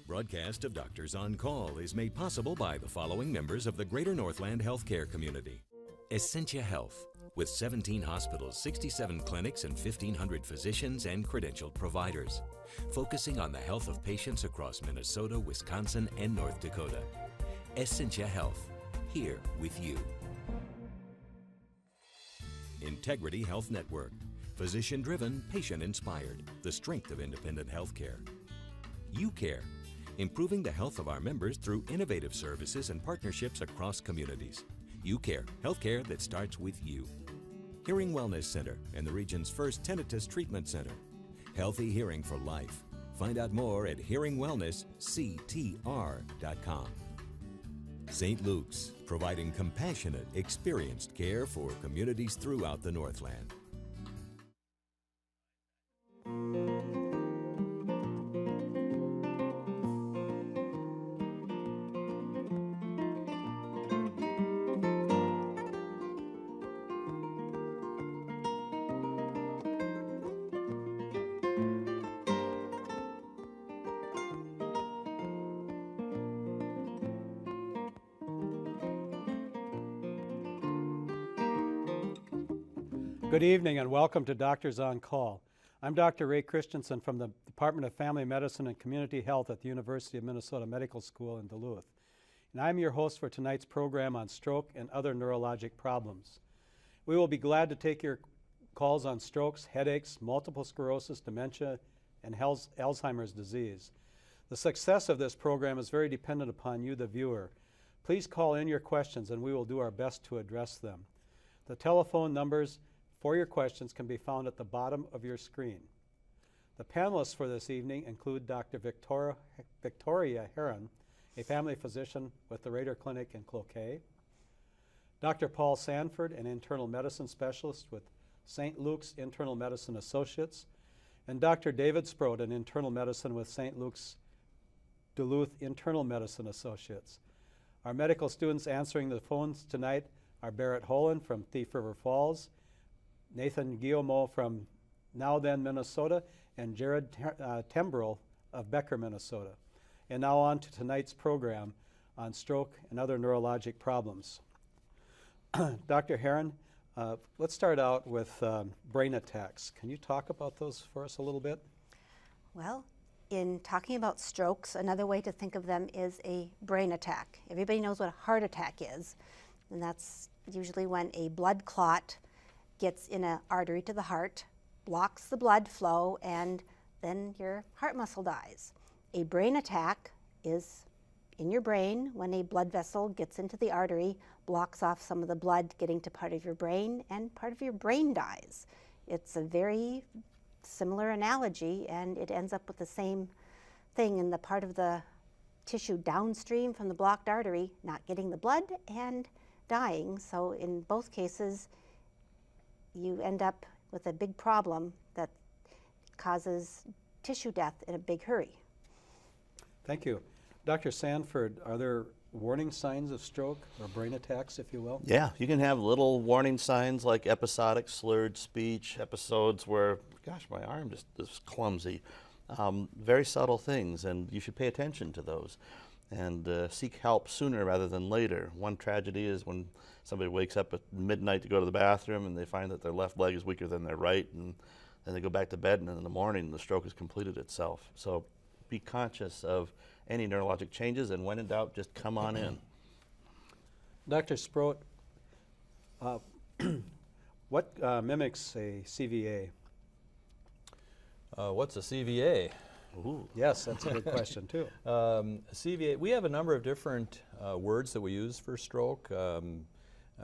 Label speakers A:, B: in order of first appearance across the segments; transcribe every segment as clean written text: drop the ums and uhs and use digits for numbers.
A: Broadcast of Doctors on Call is made possible by the following members of the Greater Northland healthcare community. Essentia Health, with 17 hospitals, 67 clinics, and 1,500 physicians and credentialed providers, focusing on the health of patients across Minnesota, Wisconsin, and North Dakota. Essentia Health, here with you. Integrity Health Network, physician-driven, patient-inspired, the strength of independent healthcare. UCare, improving the health of our members through innovative services and partnerships across communities. UCare, healthcare that starts with you. Hearing Wellness Center and the region's first tinnitus treatment center. Healthy hearing for life. Find out more at hearingwellnessctr.com. St. Luke's, providing compassionate, experienced care for communities throughout the Northland.
B: Good evening and welcome to Doctors on Call. I'm Dr. Ray Christensen from the Department of Family Medicine and Community Health at the University of Minnesota Medical School in Duluth. And I'm your host for tonight's program on stroke and other neurologic problems. We will be glad to take your calls on strokes, headaches, multiple sclerosis, dementia, and Alzheimer's disease. The success of this program is very dependent upon you, the viewer. Please call in your questions and we will do our best to address them. The telephone numbers for your questions can be found at the bottom of your screen. The panelists for this evening include Dr. Victoria Heron, a family physician with the Rader Clinic in Cloquet, Dr. Paul Sanford, an internal medicine specialist with St. Luke's Internal Medicine Associates, and Dr. David Sproat, an internal medicine with St. Luke's Duluth Internal Medicine Associates. Our medical students answering the phones tonight are Barrett Holen from Thief River Falls, Nathan Guillemot from Now Then, Minnesota, and Jared Tembrell of Becker, Minnesota. And now on to tonight's program on stroke and other neurologic problems. Dr. Heron, let's start out with brain attacks. Can you talk about those for us a little bit?
C: Well, in talking about strokes, another way to think of them is a brain attack. Everybody knows what a heart attack is, and that's usually when a blood clot gets in an artery to the heart, blocks the blood flow, and then your heart muscle dies. A brain attack is in your brain when a blood vessel gets into the artery, blocks off some of the blood getting to part of your brain, and part of your brain dies. It's a very similar analogy, and it ends up with the same thing in the part of the tissue downstream from the blocked artery, not getting the blood and dying. So in both cases, you end up with a big problem that causes tissue death in a big hurry.
B: Thank you. Dr. Sanford, are there warning signs of stroke or brain attacks, if you will?
D: Yeah, you can have little warning signs like episodic slurred speech, episodes where, gosh, my arm just is clumsy. Very subtle things, and you should pay attention to those and seek help sooner rather than later. One tragedy is when somebody wakes up at midnight to go to the bathroom and they find that their left leg is weaker than their right, and then they go back to bed, and in the morning the stroke has completed itself. So be conscious of any neurologic changes, and when in doubt, just come on in.
B: Dr. Sproat, what mimics a CVA?
E: What's a CVA?
B: Ooh. Yes, that's a good question too.
E: CVA, we have a number of different words that we use for stroke.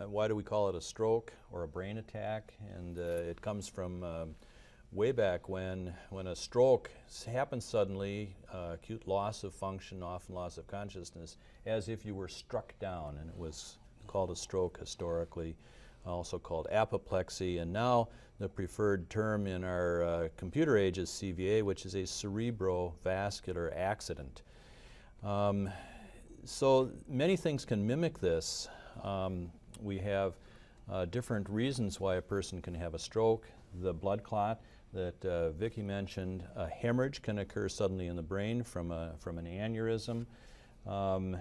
E: Why do we call it a stroke or a brain attack? And it comes from way back when a stroke happens suddenly, acute loss of function, often loss of consciousness, as if you were struck down, and it was called a stroke historically, also called apoplexy, and now the preferred term in our computer age is CVA, which is a cerebrovascular accident. So many things can mimic this. We have different reasons why a person can have a stroke. The blood clot that Vicki mentioned. A hemorrhage can occur suddenly in the brain from an aneurysm. And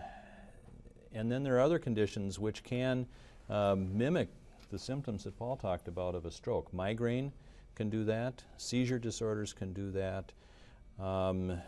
E: then there are other conditions which can mimic the symptoms that Paul talked about of a stroke. Migraine can do that. Seizure disorders can do that.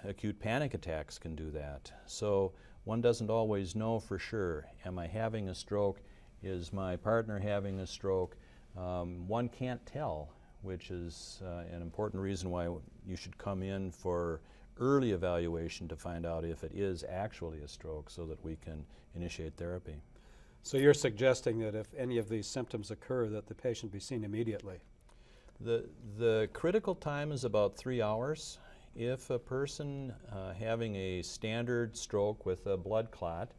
E: Acute panic attacks can do that. So one doesn't always know for sure, am I having a stroke? Is my partner having a stroke? One can't tell, which is an important reason why you should come in for early evaluation to find out if it is actually a stroke so that we can initiate therapy.
B: So you're suggesting that if any of these symptoms occur, that the patient be seen immediately?
E: The critical time is about 3 hours. If a person having a standard stroke with a blood clot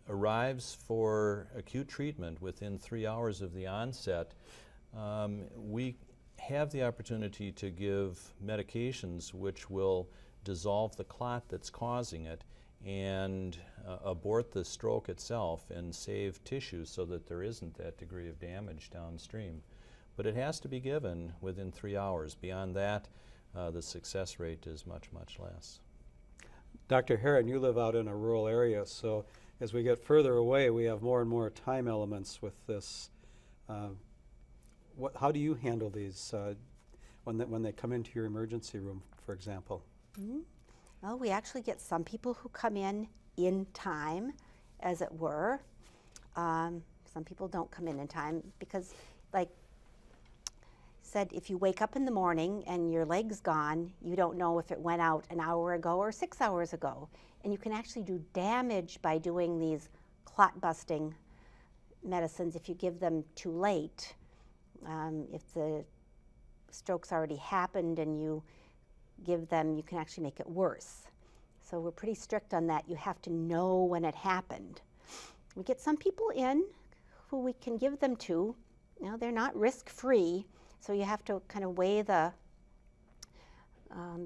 E: arrives for acute treatment within 3 hours of the onset, we have the opportunity to give medications which will dissolve the clot that's causing it and abort the stroke itself and save tissue so that there isn't that degree of damage downstream. But it has to be given within 3 hours. Beyond that, the success rate is much, much less.
B: Dr. Heron, you live out in a rural area, so as we get further away, we have more and more time elements with this. How do you handle these when they come into your emergency room, for example?
C: Mm-hmm. Well, we actually get some people who come in time, as it were. Some people don't come in time because, like said, if you wake up in the morning and your leg's gone, you don't know if it went out an hour ago or 6 hours ago. And you can actually do damage by doing these clot-busting medicines if you give them too late. If the stroke's already happened and you give them, you can actually make it worse. So we're pretty strict on that. You have to know when it happened. We get some people in who we can give them to. You know, they're not risk-free, so you have to kind of weigh the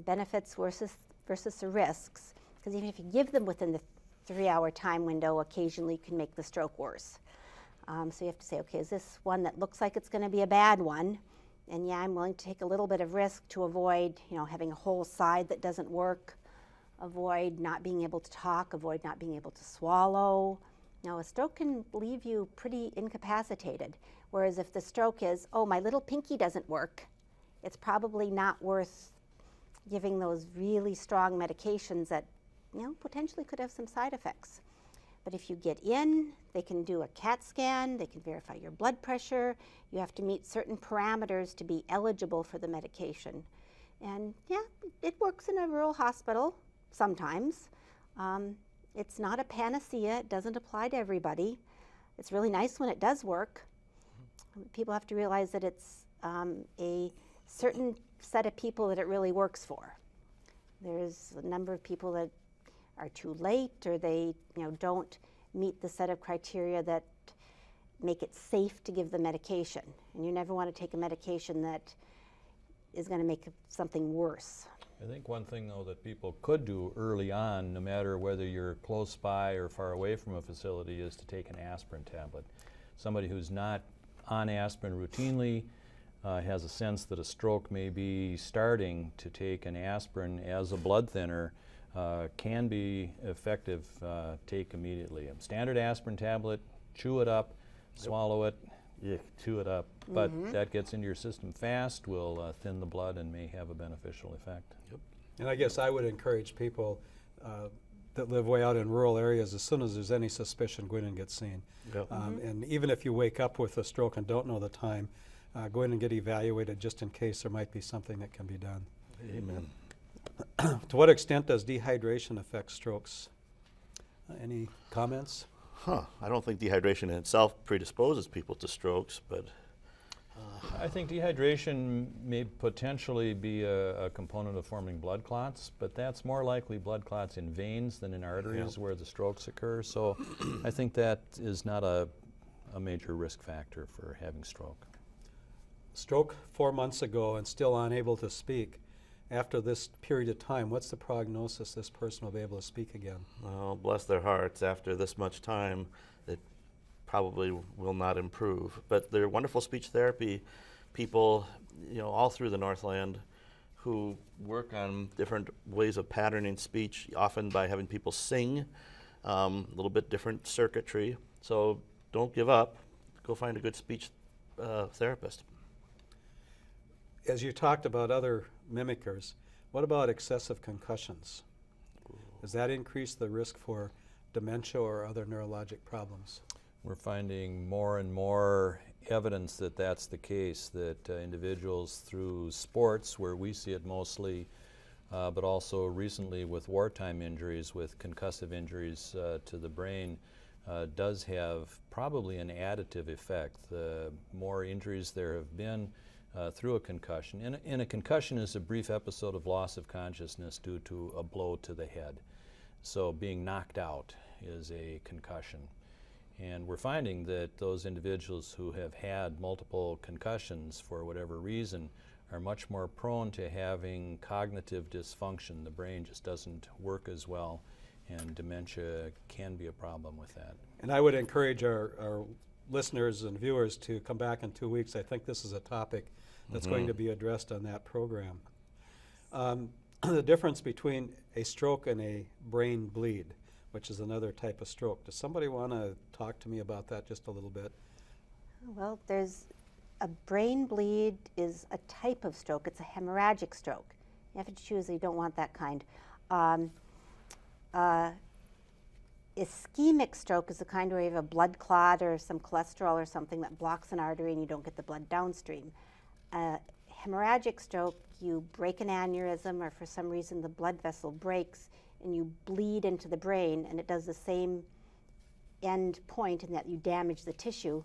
C: benefits versus the risks. Because even if you give them within the 3-hour time window, occasionally you can make the stroke worse. So you have to say, okay, is this one that looks like it's going to be a bad one? And yeah, I'm willing to take a little bit of risk to avoid, having a whole side that doesn't work, avoid not being able to talk, avoid not being able to swallow. Now, a stroke can leave you pretty incapacitated. Whereas if the stroke is, oh, my little pinky doesn't work, it's probably not worth giving those really strong medications that, potentially could have some side effects. But if you get in, they can do a CAT scan, they can verify your blood pressure. You have to meet certain parameters to be eligible for the medication. And yeah, it works in a rural hospital sometimes. It's not a panacea, it doesn't apply to everybody. It's really nice when it does work. People have to realize that it's a certain set of people that it really works for. There's a number of people that are too late, or they don't meet the set of criteria that make it safe to give the medication. And you never want to take a medication that is going to make something worse.
E: I think one thing, though, that people could do early on, no matter whether you're close by or far away from a facility, is to take an aspirin tablet. Somebody who's not on aspirin routinely has a sense that a stroke may be starting, to take an aspirin as a blood thinner can be effective. Take immediately. A standard aspirin tablet, chew it up, swallow it, chew it up. But that gets into your system fast, will thin the blood, and may have a beneficial effect.
D: Yep.
B: And I guess I would encourage people that live way out in rural areas, as soon as there's any suspicion, go in and get seen.
D: Yep.
B: And even if you wake up with a stroke and don't know the time, go in and get evaluated just in case there might be something that can be done.
D: Amen.
B: To what extent does dehydration affect strokes? Any comments?
D: I don't think dehydration in itself predisposes people to strokes, but
E: I think dehydration may potentially be a component of forming blood clots, but that's more likely blood clots in veins than in arteries where the strokes occur. So I think that is not a major risk factor for having stroke.
B: Stroke 4 months ago and still unable to speak. After this period of time, what's the prognosis this person will be able to speak again?
D: well, bless their hearts, after this much time, it probably will not improve. But they're wonderful speech therapy people all through the Northland who work on different ways of patterning speech, often by having people sing, a little bit different circuitry. So don't give up. Go find a good speech therapist.
B: As you talked about other mimickers, what about excessive concussions? Does that increase the risk for dementia or other neurologic problems?
E: We're finding more and more evidence that that's the case, that individuals through sports, where we see it mostly, but also recently with wartime injuries, with concussive injuries to the brain, does have probably an additive effect. The more injuries there have been through a concussion, and a concussion is a brief episode of loss of consciousness due to a blow to the head. So being knocked out is a concussion. And we're finding that those individuals who have had multiple concussions for whatever reason are much more prone to having cognitive dysfunction. The brain just doesn't work as well, and dementia can be a problem with that.
B: And I would encourage our listeners and viewers to come back in 2 weeks. I think this is a topic that's going to be addressed on that program. The difference between a stroke and a brain bleed, which is another type of stroke. Does somebody want to talk to me about that just a little bit?
C: Well, there's a brain bleed is a type of stroke. It's a hemorrhagic stroke. You have to choose. You don't want that kind. Ischemic stroke is the kind where you have a blood clot or some cholesterol or something that blocks an artery and you don't get the blood downstream. Hemorrhagic stroke, you break an aneurysm, or for some reason the blood vessel breaks and you bleed into the brain, and it does the same end point in that you damage the tissue,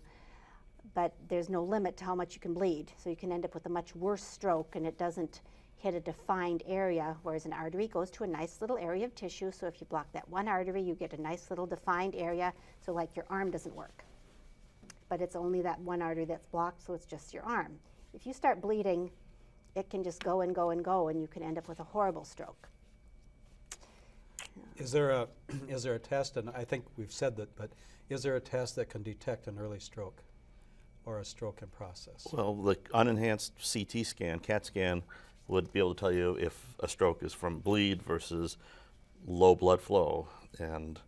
C: but there's no limit to how much you can bleed. So you can end up with a much worse stroke, and it doesn't hit a defined area, whereas an artery goes to a nice little area of tissue. So if you block that one artery, you get a nice little defined area, so like your arm doesn't work. But it's only that one artery that's blocked, so it's just your arm. If you start bleeding, it can just go and go and go, and you can end up with a horrible stroke.
B: Is there a test, and I think we've said that, but is there a test that can detect an early stroke or a stroke in process?
D: Well, the unenhanced CT scan, CAT scan, would be able to tell you if a stroke is from bleed versus low blood flow, and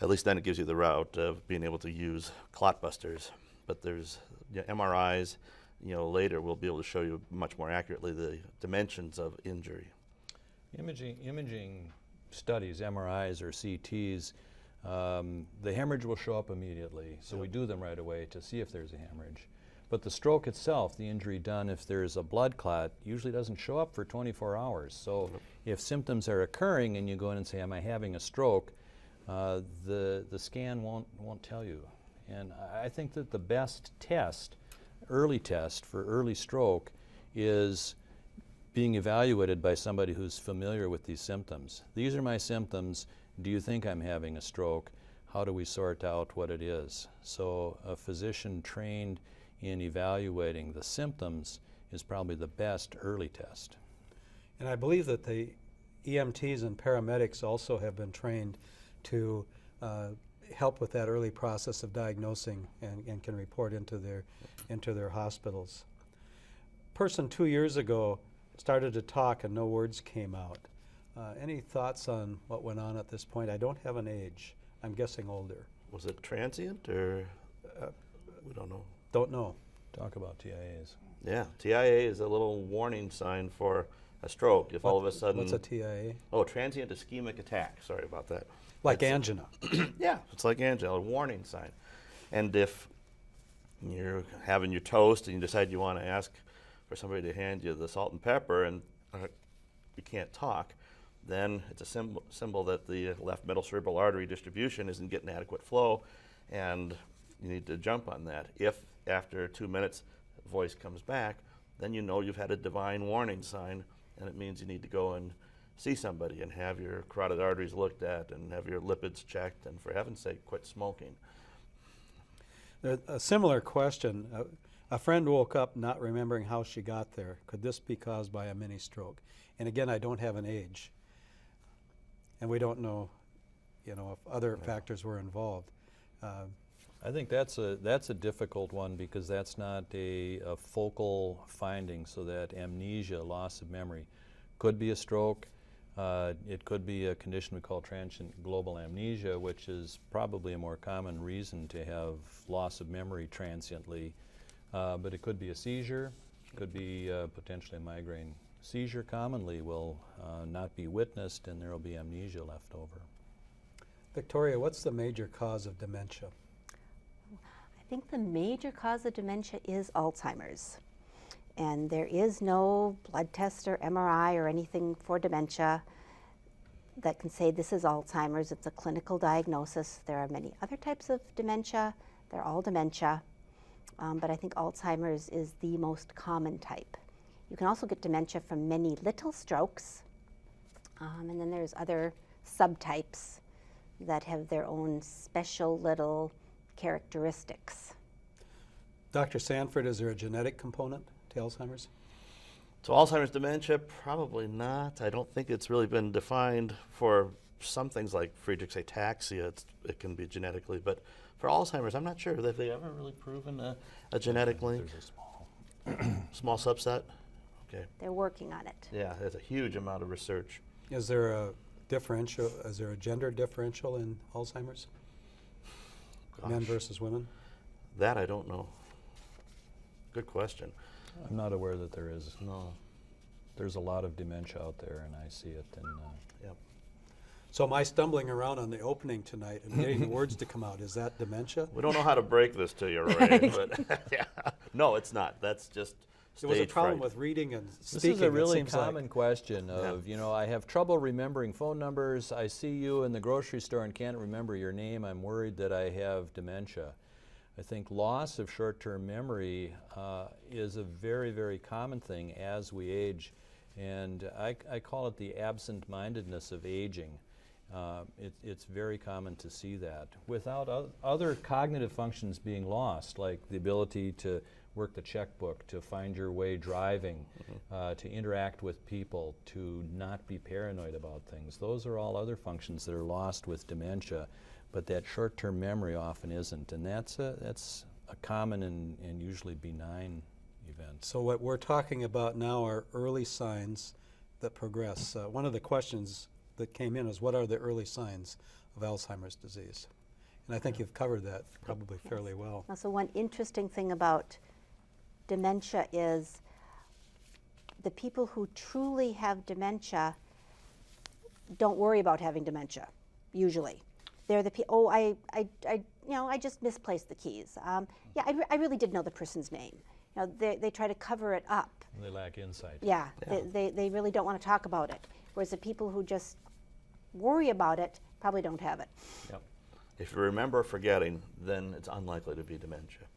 D: at least then it gives you the route of being able to use clot busters. But there's MRIs, later we'll be able to show you much more accurately the dimensions of injury.
E: Imaging studies, MRIs or CTs, the hemorrhage will show up immediately, so we do them right away to see if there's a hemorrhage. But the stroke itself, the injury done if there's a blood clot, usually doesn't show up for 24 hours. So if symptoms are occurring and you go in and say, am I having a stroke, the scan won't tell you. And I think that the best test, early test for early stroke, is being evaluated by somebody who's familiar with these symptoms. These are my symptoms. Do you think I'm having a stroke? How do we sort out what it is? So a physician trained in evaluating the symptoms is probably the best early test.
B: And I believe that the EMTs and paramedics also have been trained to help with that early process of diagnosing and can report into their hospitals. Person 2 years ago started to talk and no words came out. Any thoughts on what went on at this point? I don't have an age. I'm guessing older.
D: Was it transient or we don't know?
B: Don't know.
E: Talk about TIAs.
D: Yeah, TIA is a little warning sign for a stroke. If all of a sudden...
B: What's a TIA?
D: Oh, transient ischemic attack. Sorry about that.
B: Like angina.
D: Yeah, it's like angina, a warning sign. And if you're having your toast and you decide you want to ask for somebody to hand you the salt and pepper and you can't talk, then it's a symbol that the left middle cerebral artery distribution isn't getting adequate flow, and you need to jump on that. If after 2 minutes the voice comes back, then you know you've had a divine warning sign, and it means you need to go and see somebody and have your carotid arteries looked at and have your lipids checked, and for heaven's sake, quit smoking.
B: A similar question. A friend woke up not remembering how she got there. Could this be caused by a mini stroke? And again, I don't have an age. And we don't know, if other factors were involved.
E: I think that's a difficult one because that's not a focal finding, so that amnesia, loss of memory, could be a stroke. It could be a condition we call transient global amnesia, which is probably a more common reason to have loss of memory transiently. But it could be a seizure, could be potentially a migraine. Seizure commonly will not be witnessed, and there will be amnesia left over.
B: Victoria, what's the major cause of dementia?
C: I think the major cause of dementia is Alzheimer's. And there is no blood test or MRI or anything for dementia that can say this is Alzheimer's. It's a clinical diagnosis. There are many other types of dementia. They're all dementia. But I think Alzheimer's is the most common type. You can also get dementia from many little strokes. And then there's other subtypes that have their own special little characteristics.
B: Dr. Sanford, is there a genetic component to Alzheimer's?
D: So Alzheimer's dementia, probably not. I don't think it's really been defined. For some things like Friedreich's ataxia, it can be genetically, but for Alzheimer's, I'm not sure. Have they ever really proven a genetic link?
E: There's a
D: Small subset? Okay.
C: They're working on it.
D: Yeah, there's a huge amount of research.
B: Is there a differential? Is there a gender differential in Alzheimer's? Men
D: Gosh,
B: versus women?
D: that I don't know. Good question.
E: I'm not aware that there is.
D: No.
E: There's a lot of dementia out there, and I see it. And
D: Yep.
B: So my stumbling around on the opening tonight and getting the words to come out, is that dementia?
D: We don't know how to break this to you, Ray, but yeah. No, it's not. That's just
B: There was a
D: stage
B: problem
D: fright.
B: with reading and
E: this
B: speaking.
E: is a
B: it
E: really
B: seems like.
E: common question of, you know, I have trouble remembering phone numbers. I see you in the grocery store and can't remember your name. I'm worried that I have dementia. I think loss of short-term memory is a very, very common thing as we age. And I call it the absent-mindedness of aging. It's very common to see that without other cognitive functions being lost, like the ability to work the checkbook, to find your way driving, to interact with people, to not be paranoid about things. Those are all other functions that are lost with dementia, but that short-term memory often isn't, and that's a common and usually benign event.
B: So what we're talking about now are early signs that progress. One of the questions that came in is, what are the early signs of Alzheimer's disease? And I think you've covered that probably fairly well.
C: Also, one interesting thing about dementia is the people who truly have dementia don't worry about having dementia, usually. They're the people, I just misplaced the keys. I really did know the person's name. You know, they try to cover it up.
E: They lack insight.
C: Yeah, they really don't want to talk about it. Whereas the people who just worry about it probably don't have it.
D: Yep. If you remember forgetting, then it's unlikely to be dementia.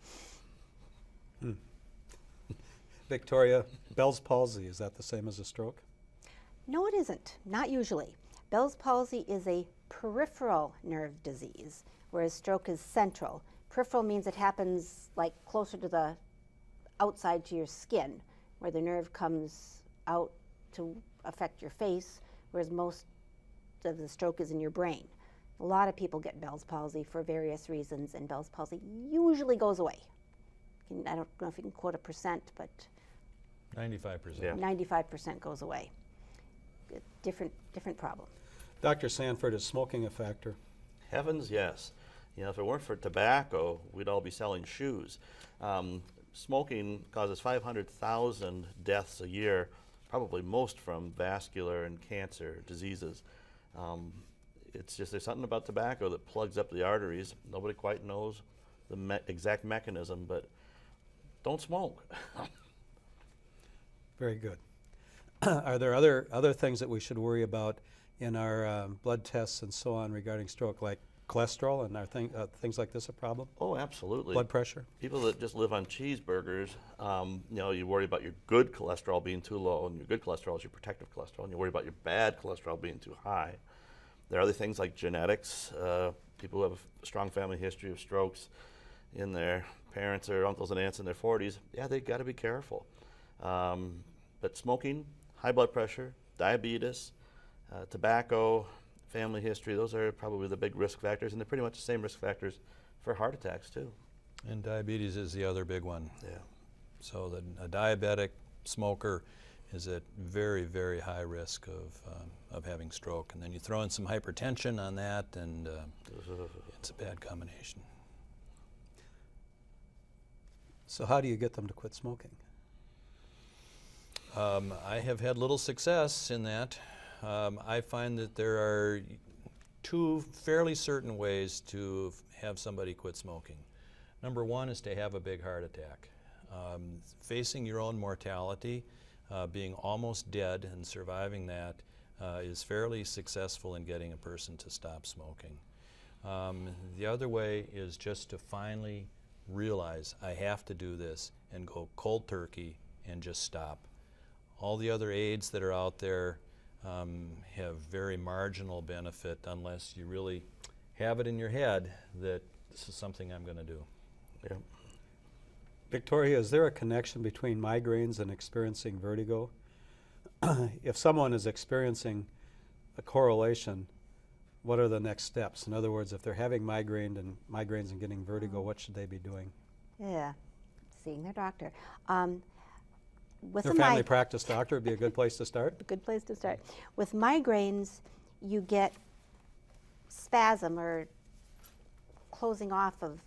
B: Victoria, Bell's palsy, is that the same as a stroke?
C: No, it isn't. Not usually. Bell's palsy is a peripheral nerve disease, whereas stroke is central. Peripheral means it happens like closer to the outside to your skin, where the nerve comes out to affect your face, whereas most of the stroke is in your brain. A lot of people get Bell's palsy for various reasons, and Bell's palsy usually goes away. I don't know if you can quote a percent, but
E: 95%.
D: Yeah.
C: 95% goes away. Different problem.
B: Dr. Sanford, is smoking a factor?
D: Heavens, yes. You know, if it weren't for tobacco, we'd all be selling shoes. Smoking causes 500,000 deaths a year, probably most from vascular and cancer diseases. It's just, there's something about tobacco that plugs up the arteries. Nobody quite knows the exact mechanism, but don't smoke.
B: Very good. Are there other things that we should worry about in our blood tests and so on regarding stroke, like cholesterol, and are things like this a problem?
D: Oh, absolutely.
B: Blood pressure?
D: People that just live on cheeseburgers, you know, you worry about your good cholesterol being too low, and your good cholesterol is your protective cholesterol, and you worry about your bad cholesterol being too high. There are other things like genetics. People who have a strong family history of strokes in their parents or uncles and aunts in their 40s, yeah, they've got to be careful. But smoking, high blood pressure, diabetes, tobacco, family history, those are probably the big risk factors, and they're pretty much the same risk factors for heart attacks too.
E: And diabetes is the other big one.
D: Yeah.
E: So a diabetic smoker is at very, very high risk of having stroke. And then you throw in some hypertension on that, and it's a bad combination.
B: So how do you get them to quit smoking?
E: I have had little success in that. I find that there are two fairly certain ways to have somebody quit smoking. Number one is to have a big heart attack. Facing your own mortality, being almost dead and surviving that is fairly successful in getting a person to stop smoking. The other way is just to finally realize I have to do this and go cold turkey and just stop. All the other aids that are out there have very marginal benefit unless you really have it in your head that this is something I'm going to do.
D: Yeah.
B: Victoria, is there a connection between migraines and experiencing vertigo? If someone is experiencing a correlation, what are the next steps? In other words, if they're having migraines and getting vertigo, what should they be doing?
C: Yeah, seeing their doctor. With
B: Their
C: a
B: family practice doctor would be a good place to start.
C: A good place to start. With migraines, you get spasm or closing off of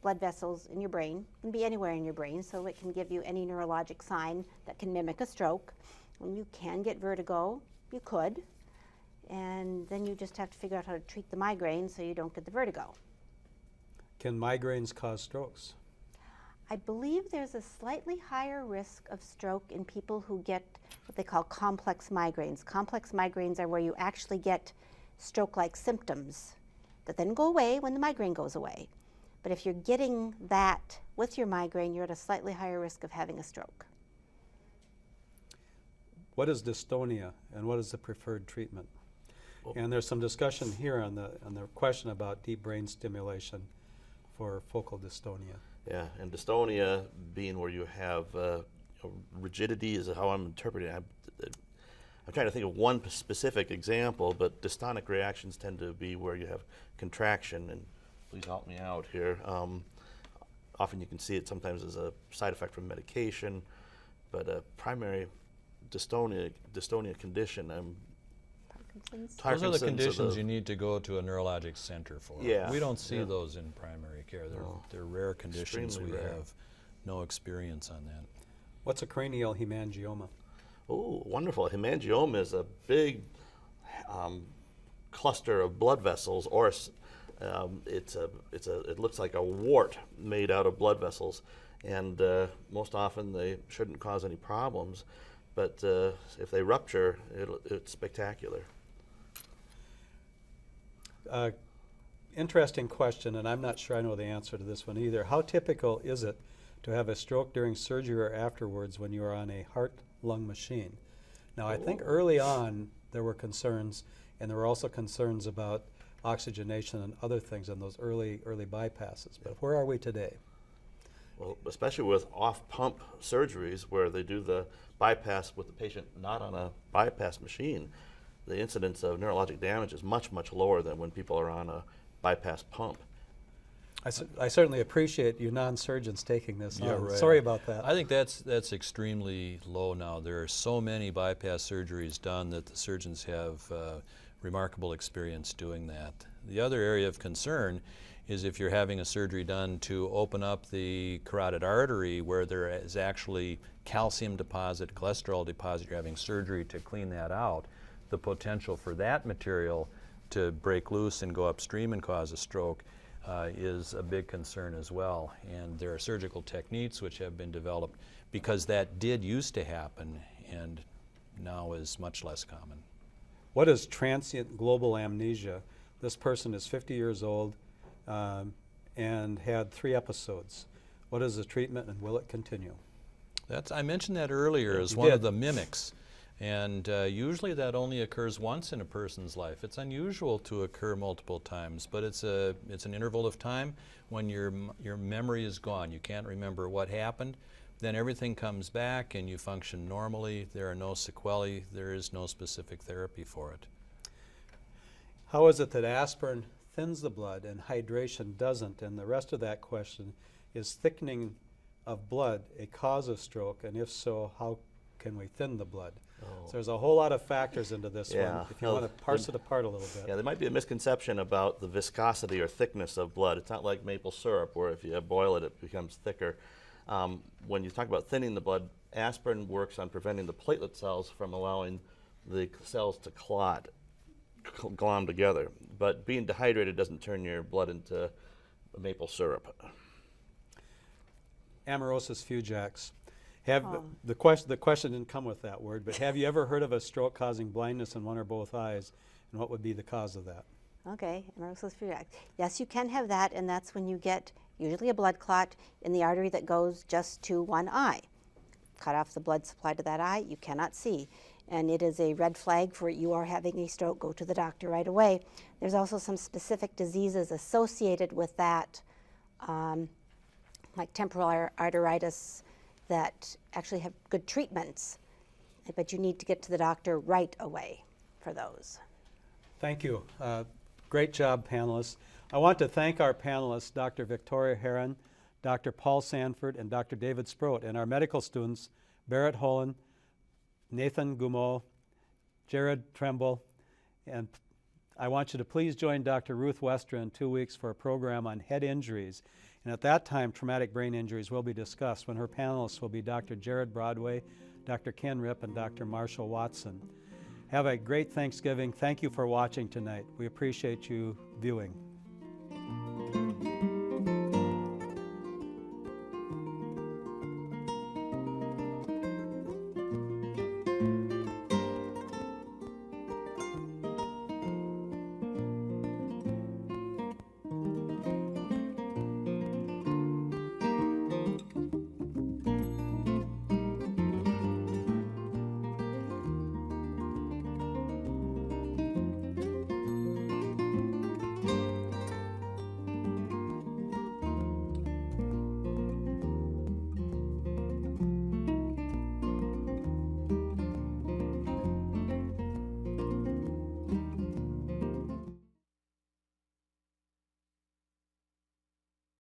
C: blood vessels in your brain. It can be anywhere in your brain, so it can give you any neurologic sign that can mimic a stroke. When you can get vertigo, you could, and then you just have to figure out how to treat the migraine so you don't get the vertigo.
B: Can migraines cause strokes?
C: I believe there's a slightly higher risk of stroke in people who get what they call complex migraines. Complex migraines are where you actually get stroke-like symptoms that then go away when the migraine goes away. But if you're getting that with your migraine, you're at a slightly higher risk of having a stroke.
B: What is dystonia and what is the preferred treatment? And there's some discussion here on the question about deep brain stimulation for focal dystonia.
D: Yeah, and dystonia being where you have rigidity is how I'm interpreting it. I'm trying to think of one specific example, but dystonic reactions tend to be where you have contraction, and please help me out here. Often you can see it sometimes as a side effect from medication, but a primary dystonia condition,
E: Those are the conditions you need to go to a neurologic center for.
D: Yeah.
E: We don't see those in primary care. They're rare conditions.
D: Extremely
E: We
D: rare.
E: have no experience on that.
B: What's a cranial hemangioma?
D: Oh, wonderful. Hemangioma is a big cluster of blood vessels, or it looks like a wart made out of blood vessels, and most often they shouldn't cause any problems, but if they rupture, it's spectacular.
B: Interesting question, and I'm not sure I know the answer to this one either. How typical is it to have a stroke during surgery or afterwards when you are on a heart-lung machine? Now, I think early on there were concerns, and there were also concerns about oxygenation and other things in those early bypasses. But where are we today?
D: Well, especially with off-pump surgeries where they do the bypass with the patient not on a bypass machine, the incidence of neurologic damage is much, much lower than when people are on a bypass pump.
B: I certainly appreciate you non-surgeons taking this on.
E: Right.
B: Sorry about that.
E: I think that's extremely low now. There are so many bypass surgeries done that the surgeons have remarkable experience doing that. The other area of concern is if you're having a surgery done to open up the carotid artery where there is actually calcium deposit, cholesterol deposit, you're having surgery to clean that out, the potential for that material to break loose and go upstream and cause a stroke is a big concern as well. And there are surgical techniques which have been developed because that did used to happen and now is much less common.
B: What is transient global amnesia? This person is 50 years old and had 3 episodes. What is the treatment and will it continue?
E: I mentioned that earlier as
B: You
E: one
B: did.
E: of the mimics. And usually that only occurs once in a person's life. It's unusual to occur multiple times, but it's an interval of time when your memory is gone. You can't remember what happened. Then everything comes back and you function normally. There are no sequelae. There is no specific therapy for it.
B: How is it that aspirin thins the blood and hydration doesn't? And the rest of that question is thickening of blood a cause of stroke, and if so, how can we thin the blood? So there's a whole lot of factors into this
D: Yeah.
B: one, if you want to parse it apart a little bit.
D: Yeah, there might be a misconception about the viscosity or thickness of blood. It's not like maple syrup where if you boil it, it becomes thicker. When you talk about thinning the blood, aspirin works on preventing the platelet cells from allowing the cells to clot, glom together. But being dehydrated doesn't turn your blood into maple syrup.
B: Amaurosis fugax. The question didn't come with that word, but have you ever heard of a stroke causing blindness in one or both eyes, and what would be the cause of that?
C: Okay, amaurosis fugax. Yes, you can have that, and that's when you get usually a blood clot in the artery that goes just to one eye. Cut off the blood supply to that eye, you cannot see. And it is a red flag for you are having a stroke. Go to the doctor right away. There's also some specific diseases associated with that, like temporal arteritis, that actually have good treatments, but you need to get to the doctor right away for those.
B: Thank you. Great job, panelists. I want to thank our panelists, Dr. Victoria Heron, Dr. Paul Sanford, and Dr. David Sproat, and our medical students, Barrett Holland, Nathan Gumeau, Jared Tremble, and I want you to please join Dr. Ruth Westra in 2 weeks for a program on head injuries. And at that time, traumatic brain injuries will be discussed when her panelists will be Dr. Jared Broadway, Dr. Ken Ripp, and Dr. Marshall Watson. Have a great Thanksgiving. Thank you for watching tonight. We appreciate you viewing.